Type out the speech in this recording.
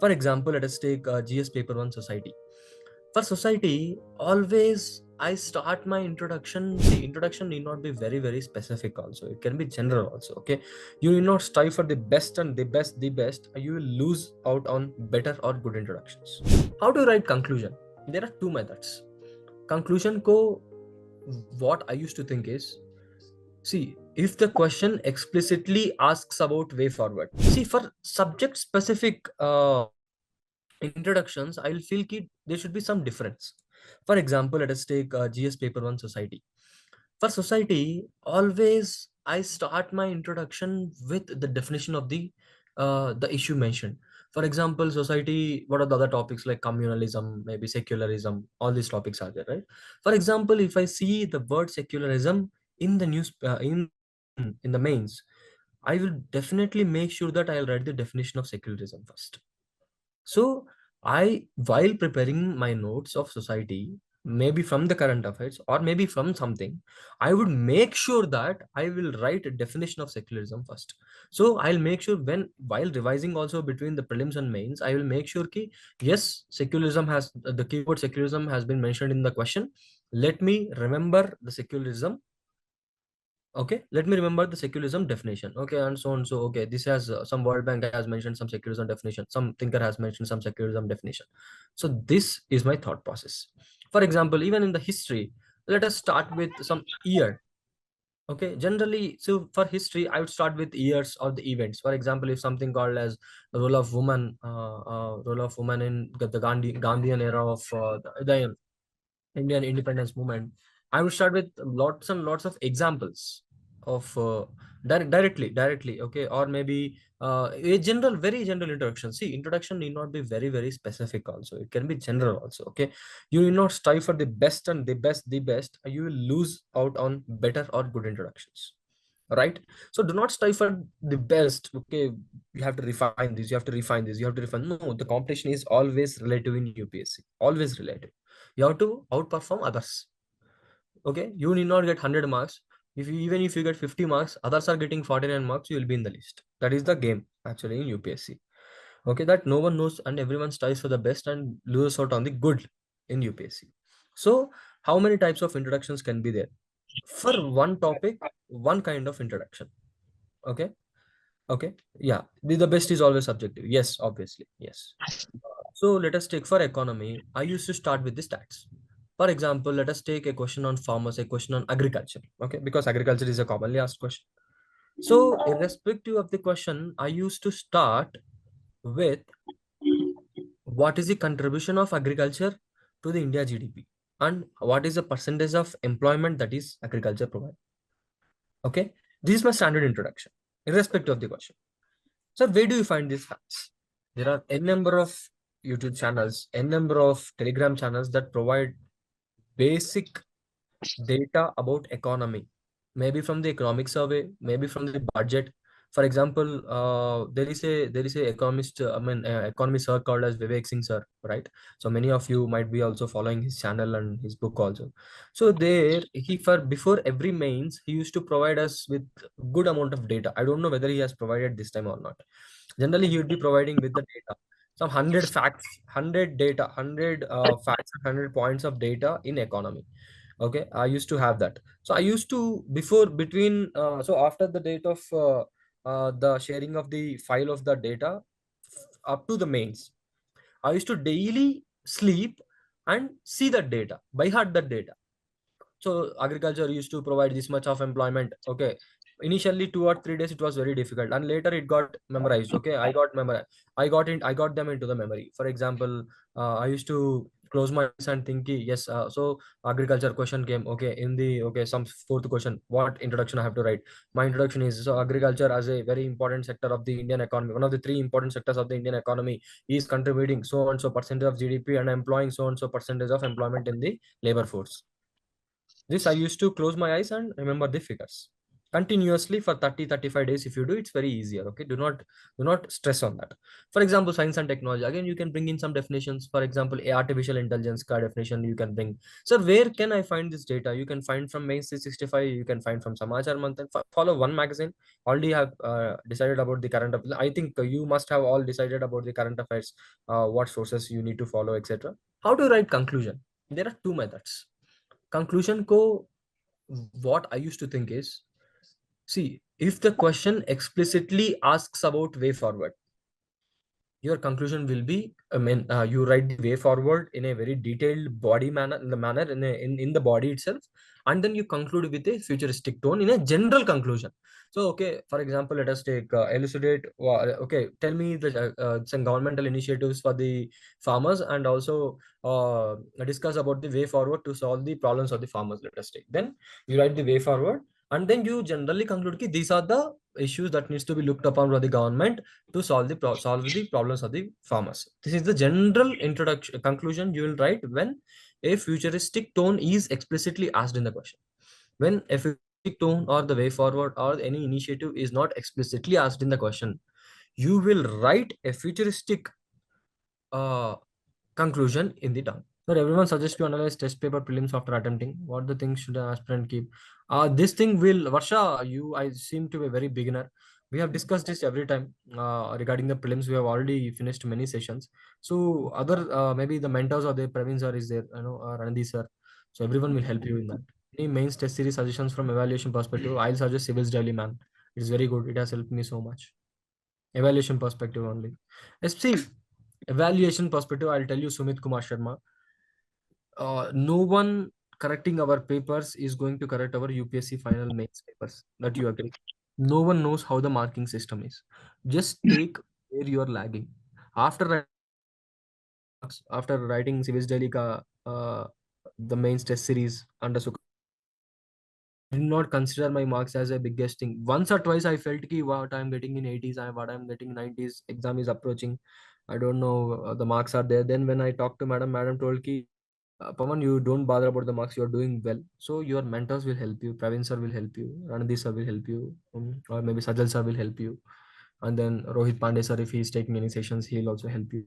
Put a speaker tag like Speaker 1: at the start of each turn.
Speaker 1: For example, let us take GS paper 1 society. For society, always I start my introduction. The introduction need not be very specific also, it can be general also. Okay, you need not strive for the best and the best, you will lose out on better or good introductions. How to write conclusion? There are two methods. Conclusion ko, what I used to think is, see, if the question explicitly asks about way forward, see, for subject specific introductions, I'll feel ki there should be some difference. For example, let us take GS paper 1 society. For society, always I start my introduction with the definition of the issue mentioned. For example, society, what are the other topics like communalism, maybe secularism, all these topics are there, right? For example, if I see the word secularism in the news, in the mains, I will definitely make sure that I'll write the definition of secularism first. So I, while preparing my notes of society, maybe from the current affairs or maybe from something, I would make sure that I will write a definition of secularism first. So I'll make sure, when while revising also between the prelims and mains, I will make sure ki yes, secularism has, the keyword secularism has been mentioned in the question. Let me remember the secularism. Okay, let me remember the secularism definition. Okay, and so on. So okay, this has some World Bank has mentioned some secularism definition, some thinker has mentioned some secularism definition. So this is my thought process. For example, even in the history, let us start with some year. Okay, generally, so for history I would start with years or the events. For example, if something called as the role of woman in the Gandhian era of the Indian independence movement, I would start with lots and lots of examples of directly, okay, or maybe a general, very general introduction. See, introduction need not be very specific also, it can be general also. Okay, you need not strive for the best and the best, you will lose out on better or good introductions, right? So do not strive for the best. Okay, you have to refine this, you have to refine this, you have to refine. No, the competition is always relative in UPSC, always relative. You have to outperform others. Okay, you need not get 100 marks. If you, even if you get 50 marks, others are getting 49 marks, you will be in the list. That is the game actually in UPSC. Okay, that no one knows and everyone strives for the best and loses out on the good in UPSC. So how many types of introductions can be there? For one topic, one kind of introduction. Okay, okay, yeah, the best is always subjective, yes, obviously, yes. So let us take for economy, I used to start with the stats. For example, let us take a question on farmers, a question on agriculture. Okay, because agriculture is a commonly asked question. So irrespective of the question, I used to start with what is the contribution of agriculture to the India GDP and what is the percentage of employment that is agriculture provide. Okay, this is my standard introduction, irrespective of the question. So where do you find these facts? There are a number of YouTube channels, a number of Telegram channels that provide basic data about economy, maybe from the economic survey, maybe from the budget. For example, there is a economist, economist sir called as Vivek Singh sir, right? So many of you might be also following his channel and his book also. So there he, for before every mains, he used to provide us with good amount of data. I don't know whether he has provided this time or not. Generally he would be providing with the data some 100 facts, 100 data, 100 facts, 100 points of data in economy. Okay, I used to have that. So I used to, before, between so after the date of the sharing of the file of the data up to the mains, I used to daily sleep and see that data, by heart that data. So agriculture used to provide this much of employment. Okay, initially 2 or 3 days it was very difficult, and later it got memorized. Okay, I got them into the memory. For example, I used to close my eyes and think, yes, so agriculture question came. Okay, in the, okay, some fourth question, what introduction I have to write? My introduction is, so agriculture as a very important sector of the Indian economy, one of the three important sectors of the Indian economy, is contributing so and so percentage of GDP and employing so and so percentage of employment in the labor force. This I used to close my eyes and remember the figures. continuously for 30-35 days. If you do, it's very easier. Okay, do not stress on that. For example, science and technology, again you can bring in some definitions. For example, a artificial intelligence ka definition you can bring. So where can I find this data? You can find from Mains 365, you can find from Samachar Month, and follow one magazine. Already have decided about the current affairs. I think you must have all decided about the current affairs, what sources you need to follow, etc. How to write conclusion? There are two methods. Conclusion ko, what I used to think is, see, if the question explicitly asks about way forward, your conclusion will be, I mean, you write the way forward in a very detailed body manner, in the manner in the body itself, and then you conclude with a futuristic tone in a general conclusion. So, okay, for example, let us take elucidate. Okay, tell me the some governmental initiatives for the farmers, and also discuss about the way forward to solve the problems of the farmers. Let us take. Then you write the way forward, and then you generally conclude that these are the issues that needs to be looked upon by the government to solve the problems of the farmers. This is the general introduction conclusion you will write when a futuristic tone is explicitly asked in the question. When a futuristic tone or the way forward or any initiative is not explicitly asked in the question, you will write a futuristic uh, conclusion in the term. Sir, everyone suggests to analyze test paper prelims after attempting. What the things should an aspirant keep? This thing will, Varsha, I seem to be a very beginner. We have discussed this every time regarding the prelims. We have already finished many sessions. So other, maybe the mentors or the Praveen sir is there, Randy sir. So everyone will help you in that. Any mains test series suggestions from evaluation perspective? I'll suggest Civilsdaily, man. It is very good. It has helped me so much. Evaluation perspective only. See, evaluation perspective, I'll tell you, Sumit Kumar Sharma, no one correcting our papers is going to correct our UPSC final mains papers. That you agree? No one knows how the marking system is. Just take where you are lagging. After marks, after writing Civis Delhi ka, the mains test series under Sukha, I did not consider my marks as a biggest thing. Once or twice I felt ki what I'm getting in 80s and what I'm getting 90s, exam is approaching. I don't know, the marks are there. Then when I talked to madam, madam told ki, Pawan, you don't bother about the marks. You're doing well. So your mentors will help you. Praveen sir will help you. Ranadi sir will help you. Or maybe Sajal sir will help you. And then Rohit Pandey sir, if he's taking any sessions, he'll also help you.